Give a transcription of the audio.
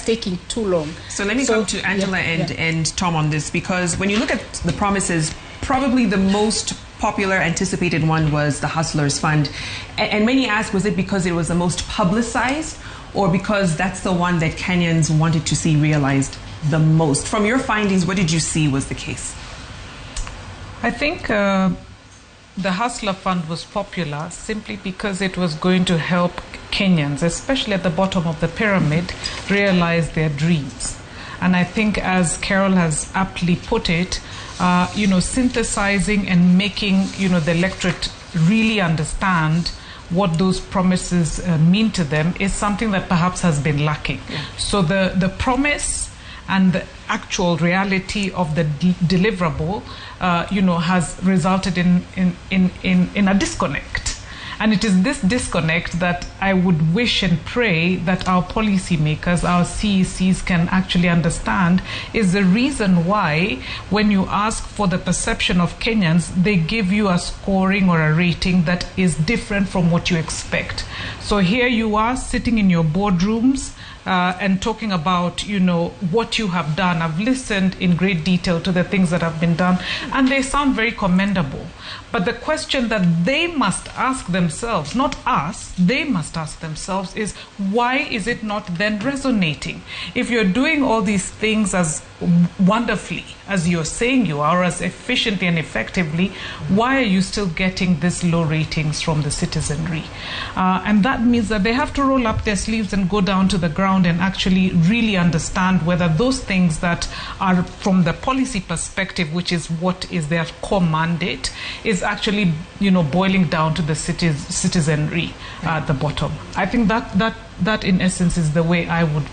taking too long. So let me come to Angela and Tom on this, because when you look at the promises, probably the most popular anticipated one was the Hustlers Fund. And many ask, was it because it was the most publicized, or because that's the one that Kenyans wanted to see realized the most? From your findings, what did you see was the case? I think the Hustler Fund was popular simply because it was going to help Kenyans, especially at the bottom of the pyramid, realize their dreams. And I think, as Carol has aptly put it, synthesizing and making, the electorate really understand what those promises mean to them is something that perhaps has been lacking. Yeah. So the promise and the actual reality of the deliverable, has resulted in a disconnect. And it is this disconnect that I would wish and pray that our policymakers, our CECs, can actually understand is the reason why when you ask for the perception of Kenyans, they give you a scoring or a rating that is different from what you expect. So here you are sitting in your boardrooms and talking about, what you have done. I've listened in great detail to the things that have been done, and they sound very commendable. But the question that they must ask themselves, not us, they must ask themselves is, why is it not then resonating? If you're doing all these things as wonderfully as you're saying you are, as efficiently and effectively, why are you still getting this low ratings from the citizenry? And that means that they have to roll up their sleeves and go down to the ground and actually really understand whether those things that are from the policy perspective, which is what is their core mandate, is actually, boiling down to the citizenry at the bottom. I think that in essence is the way I would